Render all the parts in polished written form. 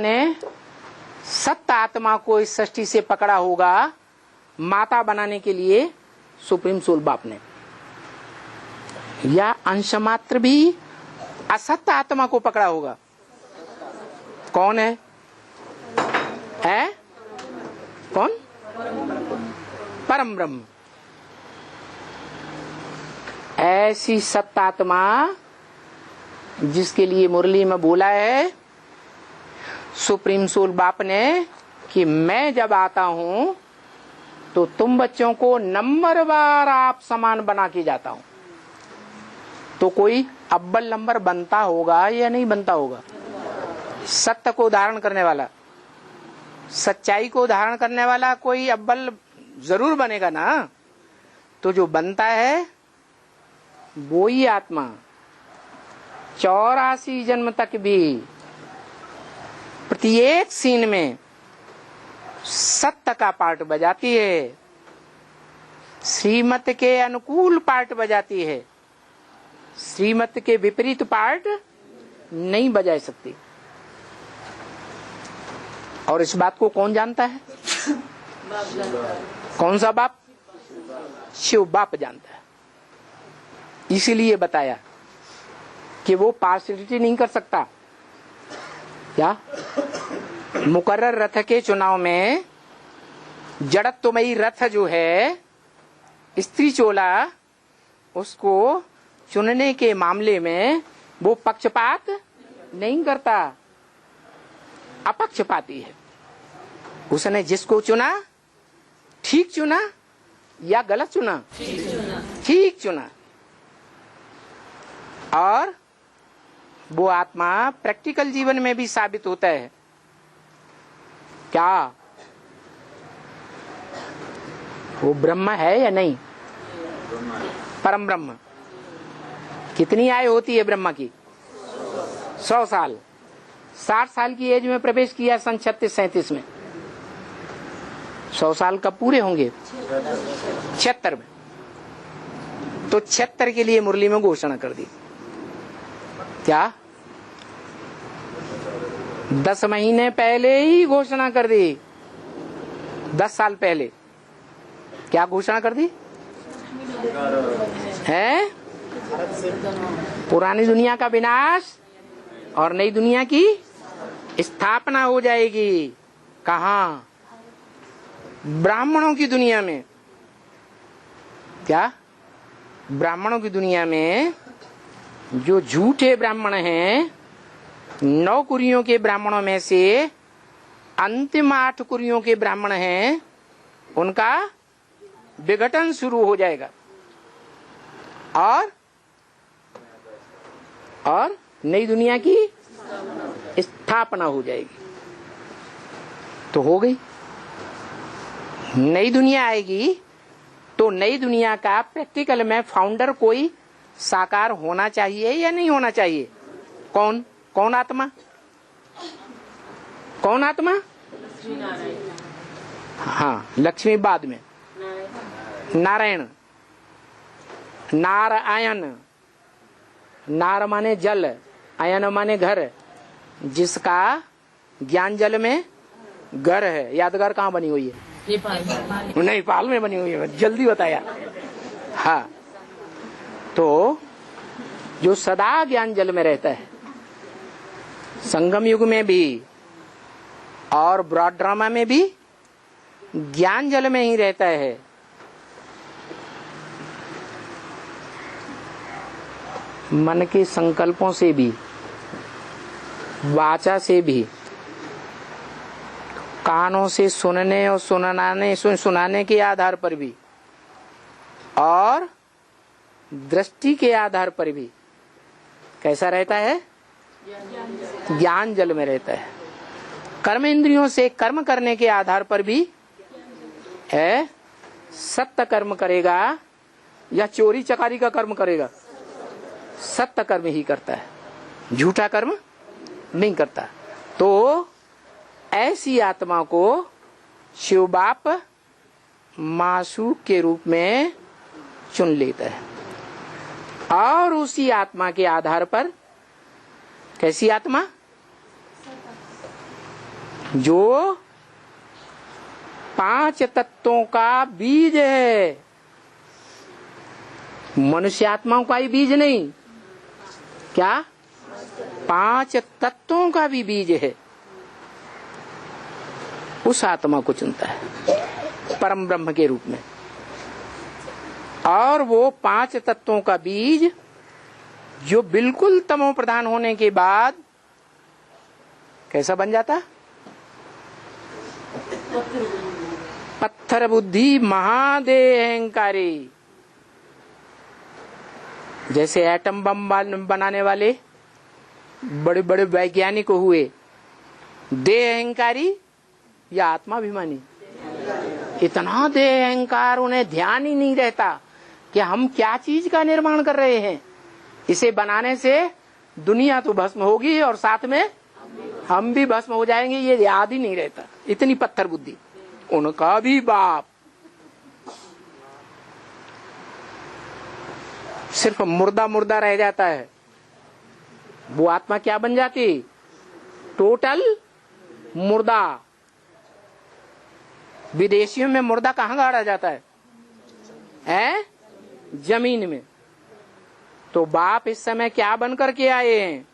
ने सत्य आत्मा को इस सृष्टि से पकड़ा होगा माता बनाने के लिए सुप्रीम सोल बाप ने, या अंश मात्र भी असत्य आत्मा को पकड़ा होगा? कौन है? कौन? परम ब्रह्म। ऐसी सत्य आत्मा जिसके लिए मुरली में बोला है सुप्रीम सोल बाप ने कि मैं जब आता हूं तो तुम बच्चों को नंबरवार आप समान बना के जाता हूं। तो कोई अव्वल नंबर बनता होगा या नहीं बनता होगा? सत्य को धारण करने वाला, सच्चाई को धारण करने वाला कोई अव्वल जरूर बनेगा ना। तो जो बनता है वो ही आत्मा 84 जन्म तक भी प्रत्येक सीन में सत्य का पार्ट बजाती है, श्रीमत के अनुकूल पार्ट बजाती है, श्रीमत के विपरीत पार्ट नहीं बजा सकती। और इस बात को कौन जानता है? कौन सा बाप? शिव बाप जानता है। इसीलिए बताया कि वो पार्शियलिटी नहीं कर सकता। क्या? मुकर्रर रथ के चुनाव में जड़त्वमयी रथ जो है स्त्री चोला, उसको चुनने के मामले में वो पक्षपात नहीं करता, अपक्षपाती है। उसने जिसको चुना ठीक चुना या गलत चुना? ठीक चुना। और वो आत्मा प्रैक्टिकल जीवन में भी साबित होता है। क्या वो ब्रह्म है या नहीं? परम ब्रह्म। कितनी आयु होती है ब्रह्मा की? 100 साल। 60 साल की एज में प्रवेश किया सन 36-37 में। 100 साल कब पूरे होंगे? 76 में। तो 76 के लिए मुरली में घोषणा कर दी। क्या? 10 महीने पहले ही घोषणा कर दी। 10 साल पहले क्या घोषणा कर दी है? पुरानी दुनिया का विनाश और नई दुनिया की स्थापना हो जाएगी। कहाँ? ब्राह्मणों की दुनिया में। क्या? ब्राह्मणों की दुनिया में जो झूठे ब्राह्मण हैं, 9 कुरियों के ब्राह्मणों में से अंतिम 8 कुरियों के ब्राह्मण हैं, उनका विघटन शुरू हो जाएगा और नई दुनिया की स्थापना हो जाएगी। तो हो गई। नई दुनिया आएगी तो नई दुनिया का प्रैक्टिकल में फाउंडर कोई साकार होना चाहिए या नहीं होना चाहिए? कौन? कौन आत्मा? कौन आत्मा? हाँ, लक्ष्मी बाद में। नारायण। नारायण। नार माने जल, आयन माने घर। जिसका ज्ञान जल में घर है। यादगार कहाँ बनी हुई है? नेपाल में बनी हुई है। जल्दी बताया। हाँ, तो जो सदा ज्ञान जल में रहता है, संगम युग में भी और ब्रॉड ड्रामा में भी ज्ञान जल में ही रहता है। मन के संकल्पों से भी, वाचा से भी, कानों से सुनने और सुनाने के आधार पर भी, और दृष्टि के आधार पर भी कैसा रहता है? ज्ञान जल में रहता है। कर्म इंद्रियों से कर्म करने के आधार पर भी है। सत्य कर्म करेगा या चोरी चकारी का कर्म करेगा? सत्य कर्म ही करता है, झूठा कर्म नहीं करता। तो ऐसी आत्मा को शिव बाप मासूक के रूप में चुन लेता है और उसी आत्मा के आधार पर, कैसी आत्मा? जो 5 तत्वों का बीज है, मनुष्य आत्माओं का ही बीज नहीं, क्या 5 तत्वों का भी बीज है, उस आत्मा को चुनता है परम ब्रह्म के रूप में। और वो 5 तत्वों का बीज जो बिल्कुल तमो प्रधान होने के बाद कैसा बन जाता? पत्थर बुद्धि महादेह अहंकारी। जैसे एटम बम बनाने वाले बड़े बड़े वैज्ञानिक हुए, देह अहंकारी या आत्माभिमानी? इतना देह अहंकार, उन्हें ध्यान ही नहीं रहता कि हम क्या चीज का निर्माण कर रहे हैं। इसे बनाने से दुनिया तो भस्म होगी और साथ में हम भी भस्म हो जाएंगे, ये याद ही नहीं रहता। इतनी पत्थर बुद्धि। उनका भी बाप सिर्फ मुर्दा मुर्दा रह जाता है, वो आत्मा क्या बन जाती? टोटल मुर्दा। विदेशियों में मुर्दा कहाँ गाड़ा जाता है? जमीन में। तो बाप इस समय क्या बन करके आए हैं?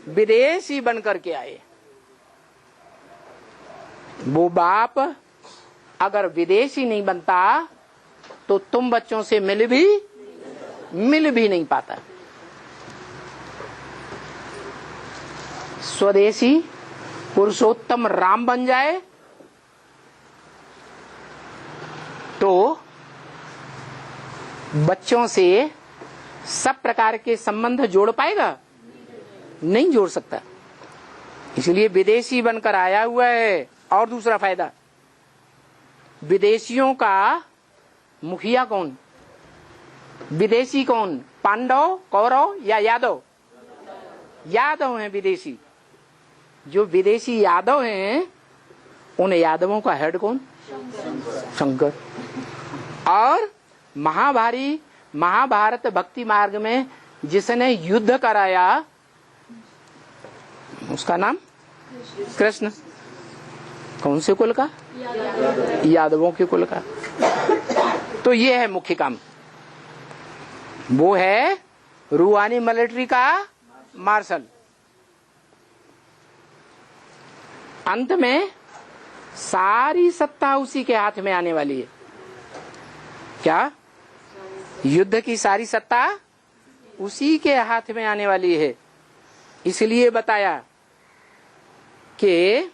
विदेशी बन करके आए। वो बाप अगर विदेशी नहीं बनता तो तुम बच्चों से मिल भी नहीं पाता। स्वदेशी पुरुषोत्तम राम बन जाए तो बच्चों से सब प्रकार के संबंध जोड़ पाएगा? नहीं जोड़ सकता। इसलिए विदेशी बनकर आया हुआ है। और दूसरा फायदा, विदेशियों का मुखिया कौन? विदेशी कौन? पांडव, कौरव या यादव? यादव हैं विदेशी। जो विदेशी यादव हैं, उन यादवों का हेड कौन? शंकर। और महाभारत भक्ति मार्ग में जिसने युद्ध कराया उसका नाम कृष्ण। कौन से कुल का? यादवों के कुल का। तो ये है मुख्य काम। वो है रूहानी मिलिट्री का मार्शल। अंत में सारी सत्ता उसी के हाथ में आने वाली है। क्या? युद्ध की सारी सत्ता उसी के हाथ में आने वाली है। इसलिए बताया कि